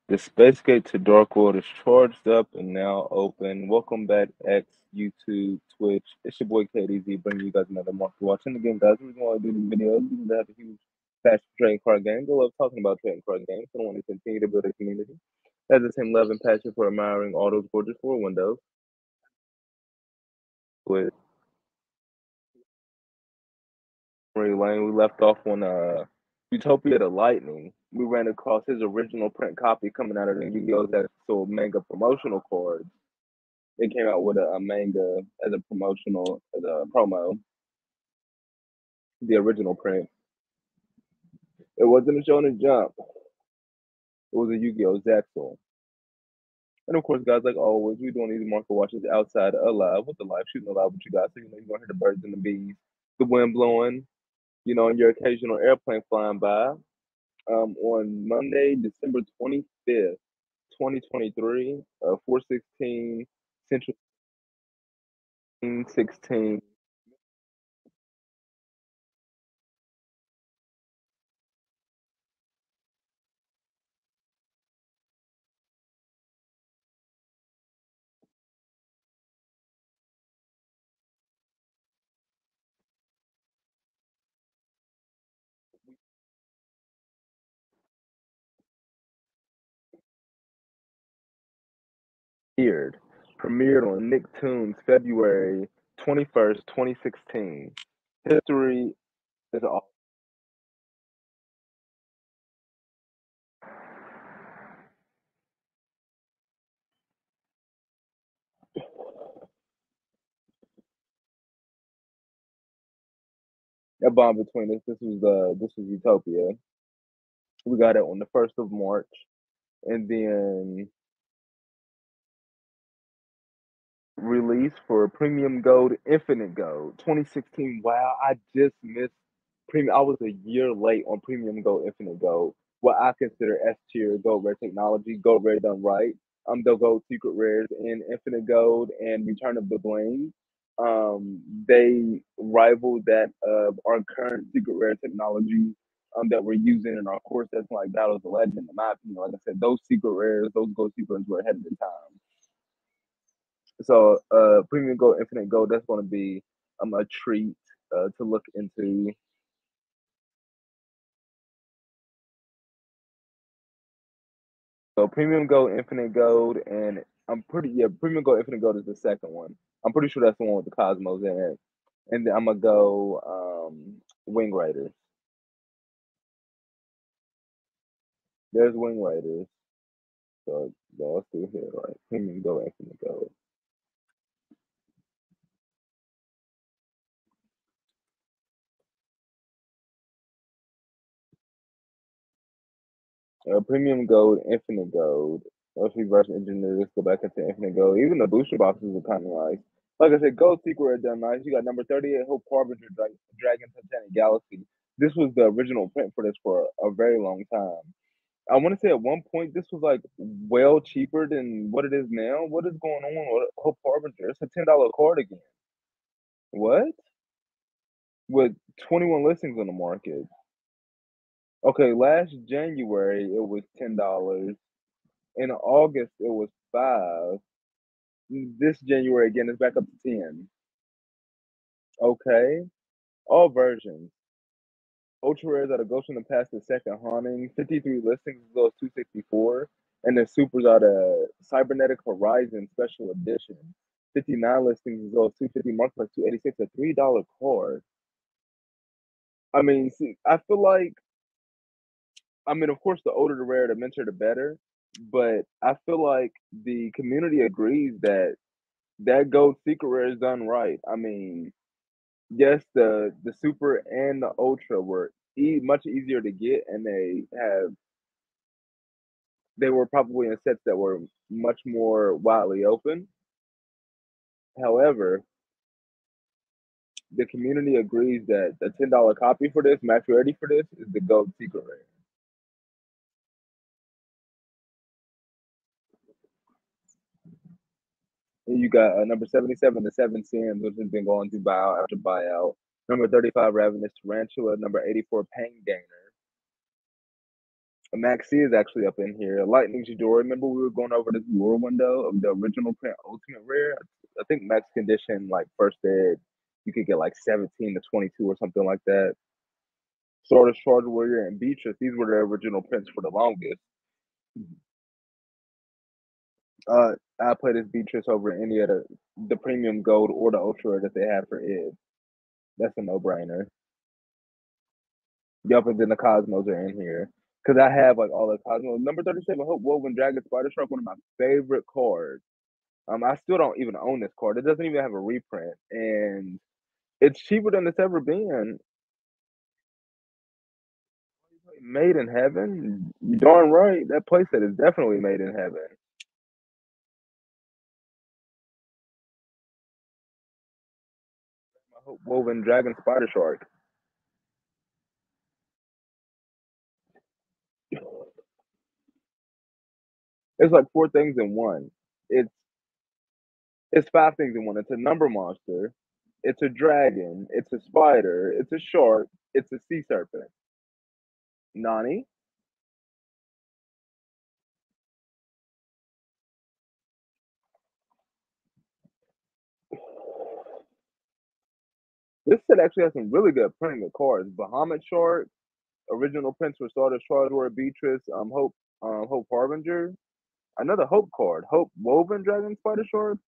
The Space Gate to Dark World is charged up and now open. Welcome back, X, YouTube, Twitch. It's your boy KDZ bringing you guys another market watch. And again, guys, the reason why I do these videos is to have a huge passion for trading card games. I love talking about trading card games. I want to continue to build a community. Has the same love and passion for admiring all those gorgeous floor windows. With Ray Lane, we left off on Utopia the Lightning. We ran across his original print copy coming out of the Yu-Gi-Oh! That sold manga promotional cards. They came out with a manga as a promotional, as a promo, the original print. It wasn't a Shonen Jump. It was a Yu-Gi-Oh! Zexal. And of course, guys, like always, we're doing these market watches outside alive with the live shooting alive with you guys. So, you're going to hear the birds and the bees, the wind blowing, and your occasional airplane flying by. On Monday, December 25th, 2023, 4:16 Central 16 premiered. Premiered on Nicktoons February 21st, 2016. History is all a bond between us. This was Utopia. We got it on the 1st of March, and then release for Premium Gold, Infinite Gold, 2016. Wow, I just missed Premium. I was a year late on Premium Gold, Infinite Gold. What I consider S tier Gold Rare technology, Gold Rare done right. The Gold Secret Rares in Infinite Gold and Return of the Bling. They rival that of our current Secret Rare technology that we're using in our core sets like Battles of Legend. In my opinion, like I said, those Secret Rares, those Gold Secrets were ahead of the time. So Premium Gold, Infinite Gold, that's going to be a treat to look into. So Premium Gold, Infinite Gold, and Premium Gold, Infinite Gold is the second one. I'm pretty sure that's the one with the Cosmos in it. And then I'm gonna go Wing Raiders. There's Wing Raiders. So let's do here, right? Premium Gold, Infinite Gold. Premium Gold, Infinite Gold. Let's reverse engineer this, go back into Infinite Gold. Even the booster boxes are kind of nice. Like I said, Gold Secret are done nice. You got number 38, Hope Harbinger, Dragon Titanic Galaxy. This was the original print for this for a very long time. I want to say at one point this was like well cheaper than what it is now. What is going on with Hope Harbinger? It's a $10 card again. What? With 21 listings on the market. Okay, last January it was $10. In August it was 5. This January again is back up to 10. Okay. All versions. Ultra rares are the Ghost in the Past, the second haunting, 53 listings as well as 264. And then supers are the Cybernetic Horizon Special Edition. 59 listings as well as 250 marketplace 286, a $3 card. I mean, see, of course, the older the rare, the minter, the better. But I feel like the community agrees that that gold secret rare is done right. I mean, yes, the super and the ultra were much easier to get, and they were probably in sets that were much more widely open. However, the community agrees that the $10 copy for this, match ready for this, is the gold secret rare. And you got number 77, the Seven Sins, which has been going through buyout after buyout. Number 35, Ravenous Tarantula. Number 84, Pain Gainer. Maxi is actually up in here. Lightning Jador. Remember we were going over this lure window of the original print Ultimate Rare? I think Max Condition, like first ed, you could get like 17 to 22 or something like that. Sword of Charge Warrior and Beatrice, these were the original prints for the longest. I played as Beatrice over any of the premium gold or the ultra that they have for id. That's a no brainer. Yup, and then the Cosmos are in here. Because I have like all the Cosmos. Number 37, Hope Woven Dragon Spider Shark, one of my favorite cards. I still don't even own this card. It doesn't even have a reprint. And it's cheaper than it's ever been. Made in heaven? You darn right. That playset is definitely made in heaven. I hope Woven Dragon Spider Shark. It's like four things in one. It's it's five things in one. It's a number monster. It's a dragon. It's a spider. It's a shark. It's a sea serpent. Nani? This set actually has some really good printing of cards. Bahamut Shark, original prints for starters, Charizard, Beatrice, Hope Harbinger. Another Hope card. Hope Woven Dragon Spider Shark.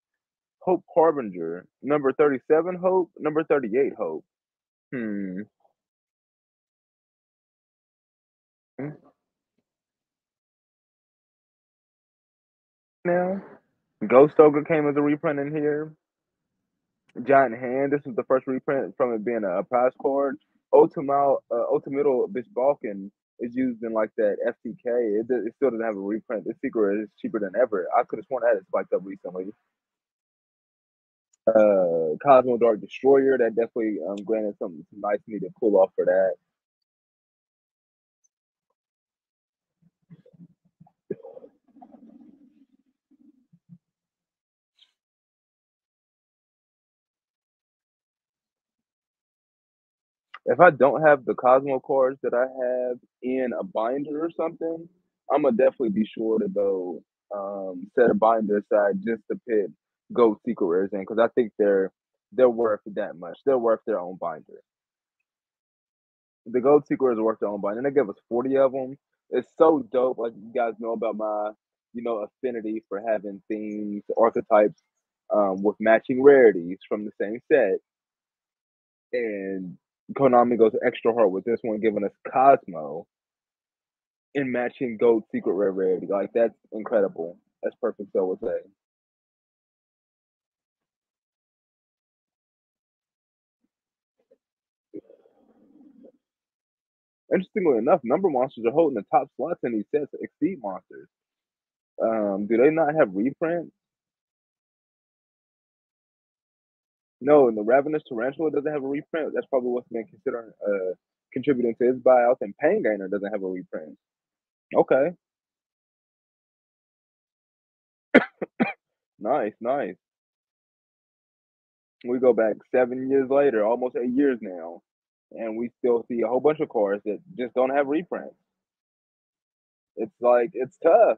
Hope Harbinger. Number 37 Hope. Number 38 Hope. Hmm. Now, Ghost Ogre came as a reprint in here. Giant Hand. This was the first reprint from it being a prize card. Ultimate Balkan is used in like that FTK. It still doesn't have a reprint. This secret is cheaper than ever. I could have sworn that had spiked up recently. Cosmo Dark Destroyer. That definitely granted some nice me to pull off for that. If I don't have the Cosmo cards that I have in a binder or something, I'm gonna definitely be sure to go set a binder aside just to put Gold Secret Rares in because I think they're worth that much. They're worth their own binder. The Gold Secret Rares are worth their own binder, and they give us 40 of them. It's so dope. Like you guys know about my affinity for having themes, archetypes with matching rarities from the same set. And Konami goes extra hard with this one, giving us Cosmo and matching Gold Secret Rare rarity. Like that's incredible. That's perfect. So would say. Interestingly enough, number monsters are holding the top slots in these sets. Exceed monsters. Do they not have reprints? No, and the Ravenous Tarantula doesn't have a reprint. That's probably what's been considering contributing to his buyout. And Pain Gainer doesn't have a reprint. Okay, nice, nice. We go back 7 years later, almost 8 years now, and we still see a whole bunch of cards that just don't have reprints. It's like it's tough.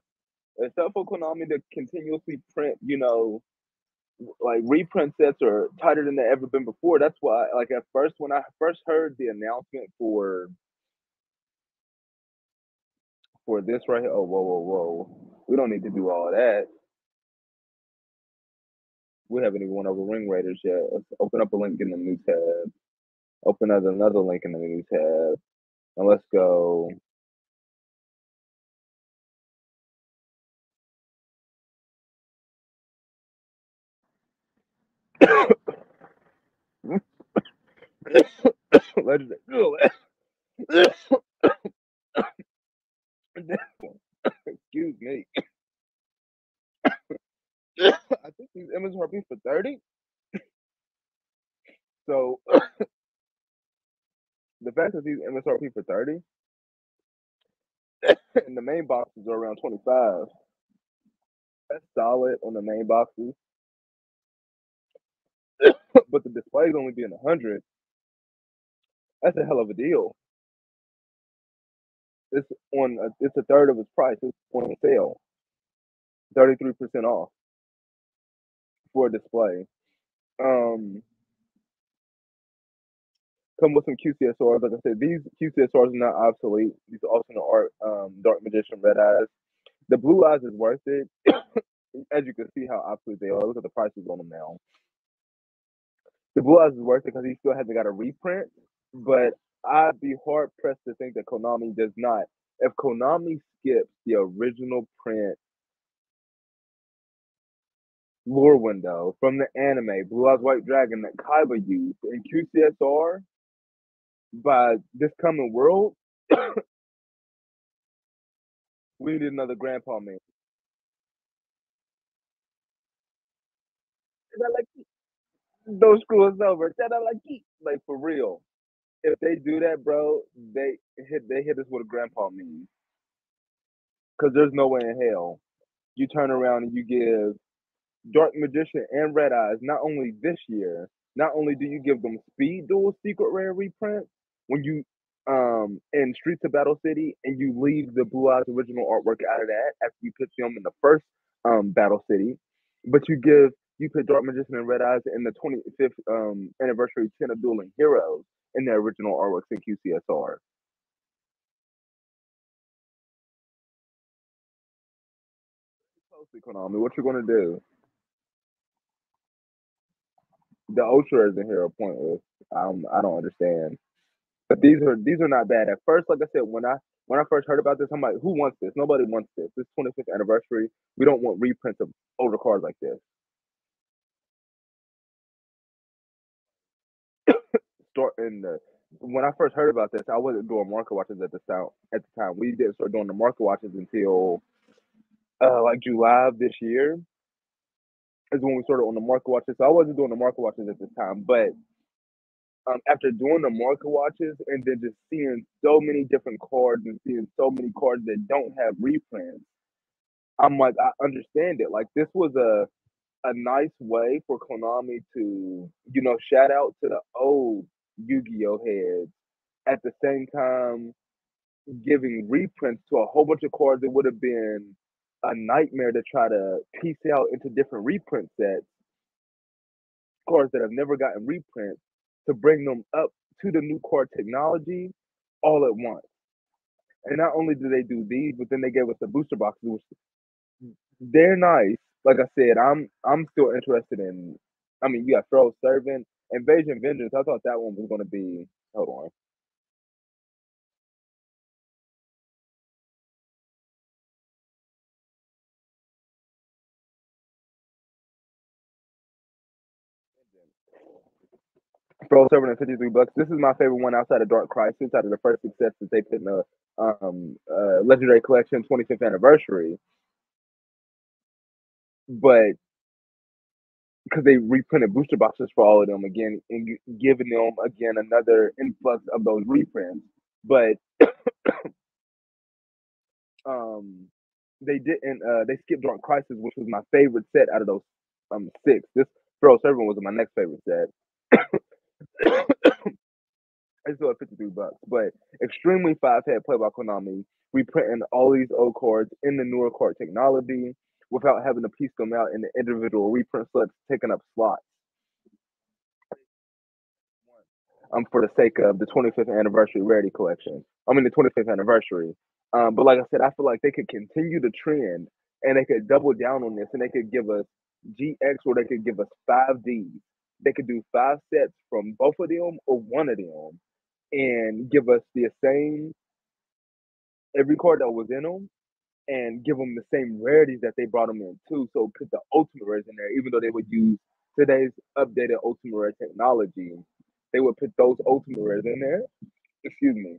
It's tough for Konami to continuously print, like reprint sets are tighter than they ever been before. That's why, like at first, when I first heard the announcement for this right here, oh whoa whoa whoa, we don't need to do all that. We haven't even went over Ring Raiders yet. Let's open up a link in the new tab. Open up another link in the new tab, and let's go. Legendary. Excuse me. I think these MSRP for 30. So the fact that these MSRP for 30 and the main boxes are around 25. That's solid on the main boxes, but the displays only being 100. That's a hell of a deal. It's a third of its price. It's on sale, 33% off for a display. Um, come with some QCSRs. Like I said, these QCSRs are not obsolete. These are alternate art, Dark Magician Red Eyes. The Blue Eyes is worth it. As you can see how obsolete they are. Look at the prices on them now. The Blue Eyes is worth it because he still hasn't got a reprint. But I'd be hard pressed to think that Konami does not. If Konami skips the original print lore window from the anime Blue Eyes White Dragon that Kaiba used in QCSR by this coming world, we need another grandpa man. Like, don't screw us over. Like for real. If they do that, bro, they hit us with a grandpa meme. Because there's no way in hell you turn around and you give Dark Magician and Red Eyes not only this year, not only do you give them Speed Duel Secret Rare reprint when you in Streets of Battle City and you leave the Blue Eyes original artwork out of that after you pitch them in the first Battle City, but you put Dark Magician and Red Eyes in the 25th anniversary 10 of Dueling Heroes in their original artworks in QCSR. Closely, Konami, what you gonna do? The Ultra isn't here pointless. I don't understand. But these are not bad. At first, like I said, when I first heard about this, I'm like, who wants this? Nobody wants this. This 25th anniversary. We don't want reprints of older cards like this. Start in the When I first heard about this, I wasn't doing market watches at the time. We didn't start doing the market watches until like July of this year is when we started on the market watches. So I wasn't doing the market watches at this time, but after doing the market watches and then just seeing so many different cards and seeing so many cards that don't have reprints, I'm like, I understand it. Like this was a nice way for Konami to, shout out to the old Yu-Gi-Oh heads at the same time giving reprints to a whole bunch of cards that would have been a nightmare to try to piece out into different reprint sets, cards that have never gotten reprints, to bring them up to the new card technology all at once. And not only do they do these, but then they gave us the booster boxes, which they're nice. Like I said, I'm still interested in. I mean, you got Throw Servant, Invasion Vengeance. I thought that one was going to be. Hold on. Throw Servant at $53. This is my favorite one outside of Dark Crisis. Out of the first success that they put in the Legendary Collection 25th anniversary, but because they reprinted booster boxes for all of them again and giving them again another influx of those reprints. But um, they didn't. They skipped Dark Crisis, which was my favorite set out of those six. This Throw Servant was my next favorite set. It's still at $53, but extremely five head play by Konami, reprinting all these old cards in the newer card technology without having to piece them out in the individual reprint slips, taking up slots. For the sake of the 25th anniversary rarity collection. I mean, the 25th anniversary. But like I said, I feel like they could continue the trend and they could double down on this and they could give us GX or they could give us 5Ds. They could do five sets from both of them or one of them and give us the same every card that was in them and give them the same rarities that they brought them in too. So put the ultimate rares in there, even though they would use today's updated ultimate rare technology, they would put those ultimate rares in there. Excuse me,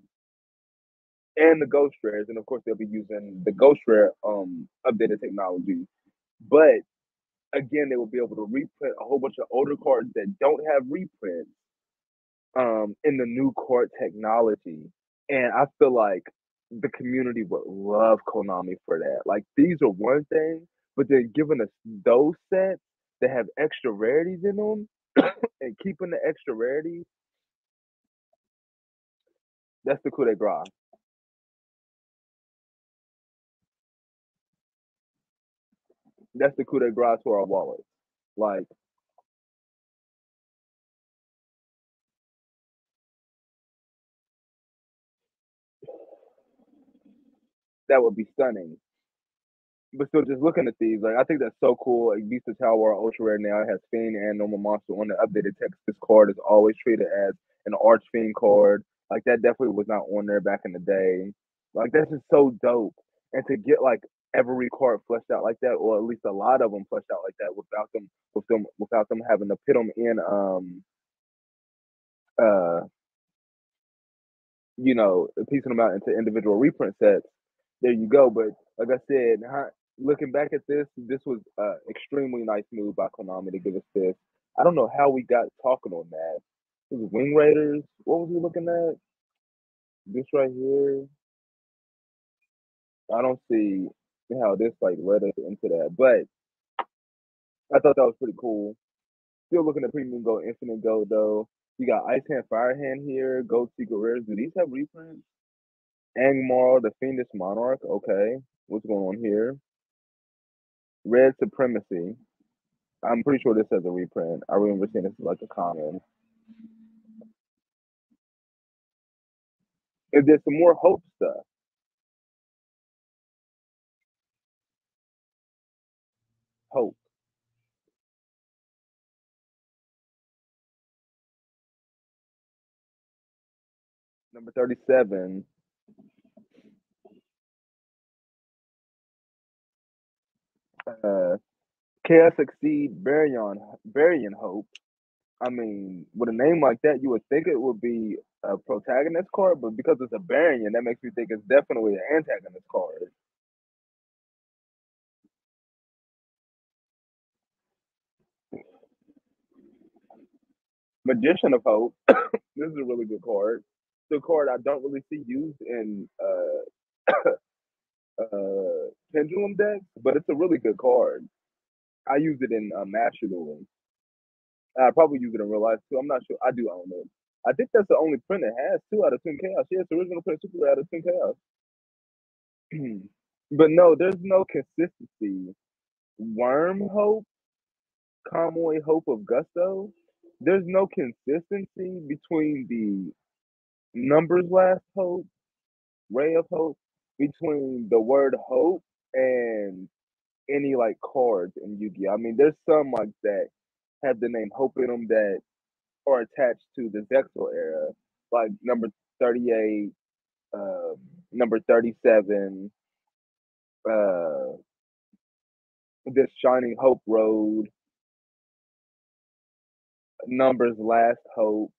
and the ghost rares, and of course they'll be using the ghost rare updated technology. But again, they will be able to reprint a whole bunch of older cards that don't have reprints in the new card technology. And I feel like the community would love Konami for that. Like these are one thing, but they're giving us those sets that have extra rarities in them and keeping the extra rarities. That's the coup de grace. That's the coup de grace to our wallets. Like that would be stunning. But still, just looking at these, like I think that's so cool. Like Beast of Tower Ultra Rare now has Fiend and Normal Monster on the updated text. This card is always treated as an Arch Fiend card. Like that definitely was not on there back in the day. Like that's just so dope. And to get like every card fleshed out like that, or at least a lot of them fleshed out like that, without them having to put them in uh piecing them out into individual reprint sets. There you go. But like I said, looking back at this was an extremely nice move by Konami to give us this. I don't know how we got talking on that. It was Wing Raiders. What was we looking at? This right here. I don't see how this like led us into that, but I thought that was pretty cool. Still looking at Premium Gold, Infinite Gold though. You got Ice Hand, Fire Hand here, Gold Secret Rares. Do these have reprints? Angmar, the Fiendish Monarch. Okay, what's going on here? Red Supremacy. I'm pretty sure this has a reprint. I remember seeing this as like a common. If there's some more Hope stuff, Hope number 37. Uh, Chaos Exceed Baryon Hope. I mean, with a name like that, you would think it would be a protagonist card, but because it's a Baryon, that makes me think it's definitely an antagonist card. Magician of Hope. This is a really good card. It's a card I don't really see used in pendulum decks, but it's a really good card. I use it in Master Duel. I probably use it in real life too. I'm not sure. I do own it. I think that's the only print it has two out of Twin Chaos. Yeah, it's the original print super out of Twin Chaos. But no, there's no consistency. Worm Hope, Convoy Hope of Gusto. There's no consistency between the numbers last hope, Ray of Hope, between the word hope and any like cards in Yu-Gi-Oh. I mean, there's some like that have the name Hope in them that are attached to the Zexal era, like number 38, um, number 37, uh, this Shining Hope Road, numbers Last Hope.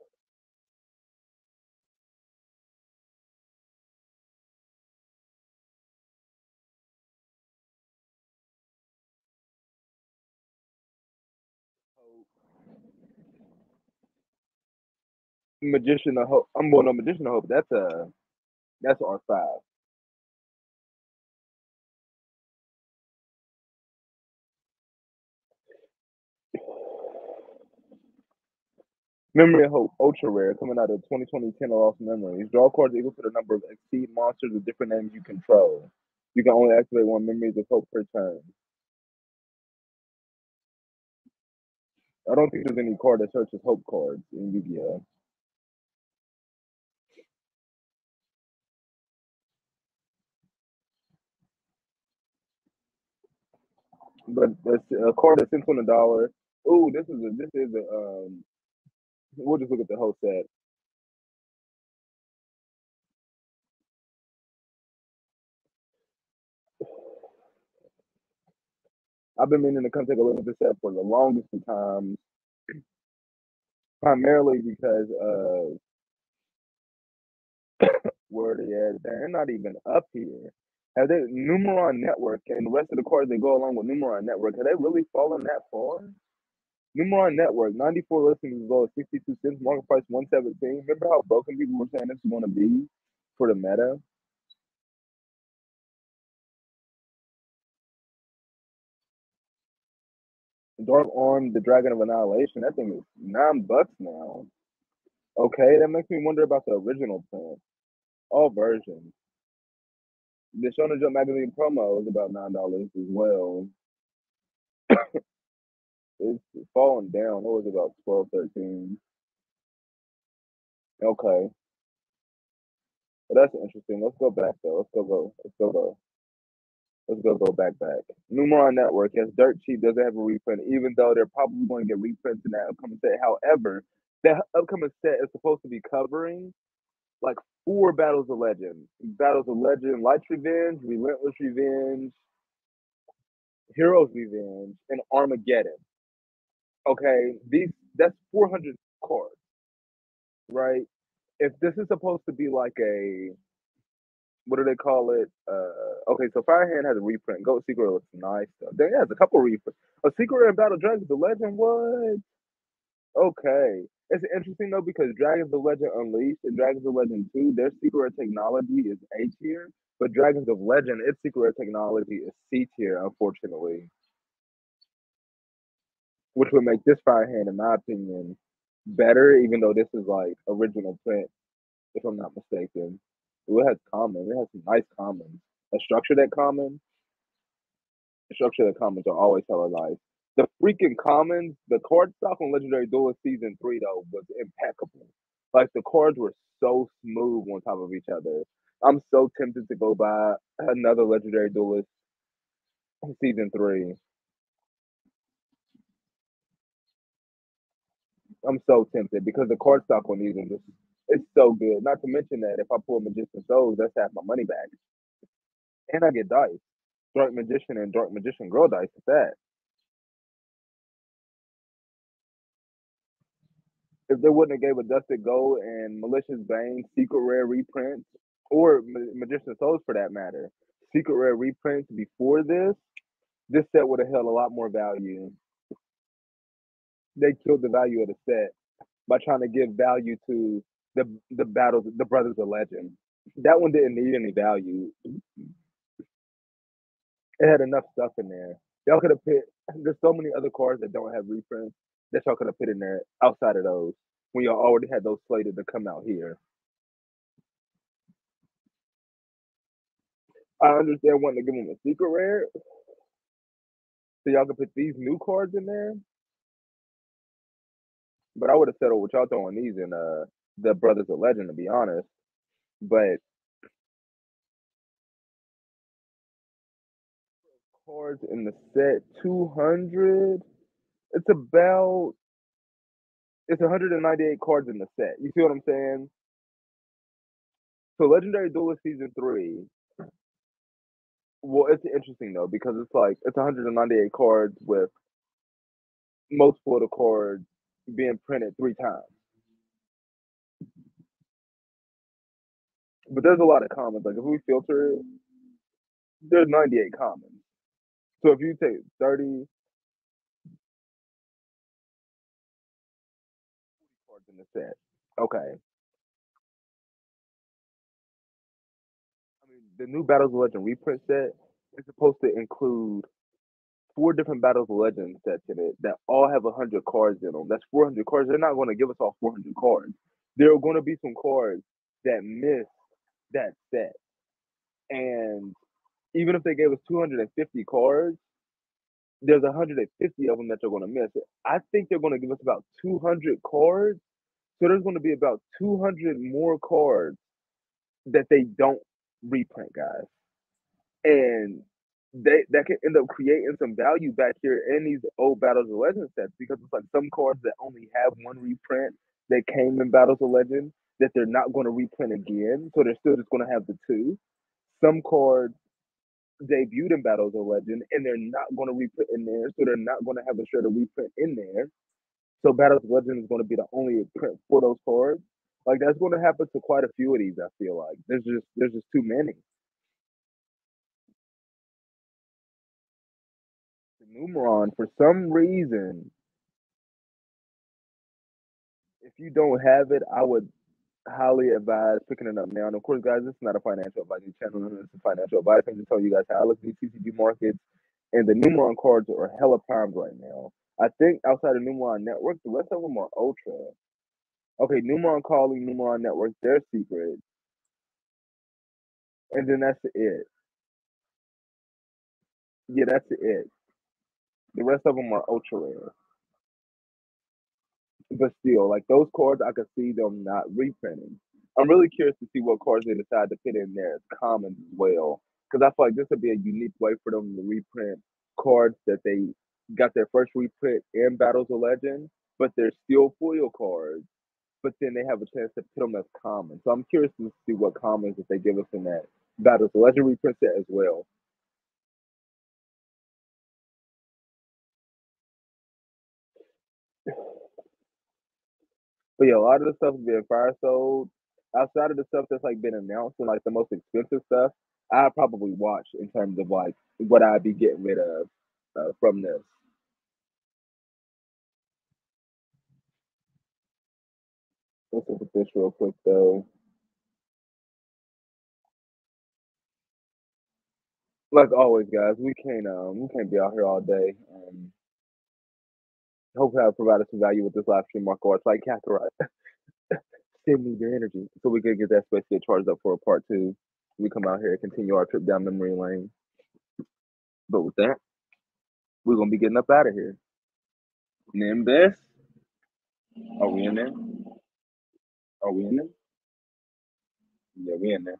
Magician of Hope. I'm going on Magician of Hope. That's R5. Memory of Hope, ultra rare, coming out of 2020 10 Lost Memories. Draw cards equal to the number of exceed monsters with different names you control. You can only activate one Memories of Hope per turn. I don't think there's any card that searches Hope cards in Yu-Gi-Oh. But a card that's sent on $1. Ooh, this is a. We'll just look at the whole set. I've been meaning to come take a look at this set for the longest of times, primarily because where they at? They're not even up here. Have they Numeron Network and the rest of the cards that go along with Numeron Network? Have they really fallen that far? Numeron Network, 94 listings as low as 62 cents, market price 117. Remember how broken people were saying this is going to be for the meta? Dark Arm, the Dragon of Annihilation, that thing is $9 now. Okay, that makes me wonder about the original print. All versions. The Shonen Jump magazine promo is about $9 as well. It's falling down. It was about 12, 13. Okay. But that's interesting. Let's go back though. Let's go back. Numeron Network, yes, dirt cheap, doesn't have a reprint, even though they're probably going to get reprints in that upcoming set. However, that upcoming set is supposed to be covering like four Battles of Legend. Battles of Legend, Light's Revenge, Relentless Revenge, Heroes Revenge, and Armageddon. Okay, that's 400 cards, right? If this is supposed to be like a what do they call it? Okay, so Firehand has a reprint. Goat Secret looks nice. Then it has a couple reprints. A Secret and Battle Dragons the Legend was okay. It's interesting though because Dragons of Legend Unleashed and Dragons of Legend 2, their secret technology is A tier, but Dragons of Legend, its secret technology is C tier, unfortunately, which would make this Firehand, in my opinion, better, even though this is like original print, if I'm not mistaken. It has common. It has some nice commons. A structure that common, structure of the commons are always hella nice. The freaking commons, the card stock on Legendary Duelist Season 3, though, was impeccable. Like, the cards were so smooth on top of each other. I'm so tempted to go buy another Legendary Duelist Season 3. I'm so tempted because the card stock on these are just, it's so good. Not to mention that if I pull Magician Souls, that's half my money back. And I get dice. Dark Magician and Dark Magician Girl dice at that. If they wouldn't have gave a Dusted Gold and Malicious Bane secret rare reprints, or Magician Souls for that matter, secret rare reprints before this set would have held a lot more value. They killed the value of the set by trying to give value to the battles, the Brothers of Legend. That one didn't need any value. It had enough stuff in there. Y'all could have put. There's so many other cards that don't have reprints that y'all could have put in there outside of those when y'all already had those slated to come out here. I understand wanting to give them a secret rare, so y'all can put these new cards in there. But I would have settled with y'all throwing these in the Brothers of Legend, to be honest. But cards in the set 200, it's about it's 198 cards in the set. You see what I'm saying? So Legendary Duelist Season 3. Well, it's interesting though because it's like it's 198 cards with multiple of the cards being printed 3 times. But there's a lot of commons. Like if we filter it, there's 98 commons. So if you take 30 cards in the set, okay. I mean, the new Battles of Legend reprint set is supposed to include 4 different Battles of Legend sets in it that all have 100 cards in them. That's 400 cards. They're not going to give us all 400 cards. There are going to be some cards that miss that set. And even if they gave us 250 cards, there's 150 of them that you're going to miss. I think they're going to give us about 200 cards. So there's going to be about 200 more cards that they don't reprint, guys. And that can end up creating some value back here in these old Battles of Legend sets because it's like some cards that only have one reprint that came in Battles of Legend that they're not going to reprint again. So they're still just going to have the two. Some cards debuted in Battles of Legend and they're not going to reprint in there. So they're not going to have a shred of reprint in there. So Battles of Legend is going to be the only print for those cards. Like that's going to happen to quite a few of these. I feel like there's just too many. The Numeron, for some reason, if you don't have it, I would highly advise picking it up now. And of course, guys, this is not a financial advisory channel. This is financial advice. I'm just telling you guys how I look at these TCG markets. And the Numeron cards are hella primed right now. I think outside of Numeron Network, the rest of them are ultra. Okay, Numeron Calling, Numeron Network, they're secret. And then that's it. Yeah, that's it. The rest of them are ultra rare. But still, like those cards, I could see them not reprinting. I'm really curious to see what cards they decide to put in there as commons as well, because I feel like this would be a unique way for them to reprint cards that they got their first reprint in Battles of Legend, but they're still foil cards. But then they have a chance to put them as common. So I'm curious to see what commons that they give us in that Battles of Legend reprint set as well. But yeah, a lot of the stuff is being fire sold. Outside of the stuff that's like been announced and like the most expensive stuff, I'd probably watch in terms of like what I'd be getting rid of from this. Let's look at this real quick though. Like always, guys, we can't be out here all day. Hopefully, I've provided some value with this live stream, Marco. It's like Kakarot. Send me your energy so we could get that space get charged up for a part two. We come out here and continue our trip down memory lane. But with that, we're gonna be getting up out of here. Nimbus, are we in there? Are we in there? Yeah, we in there.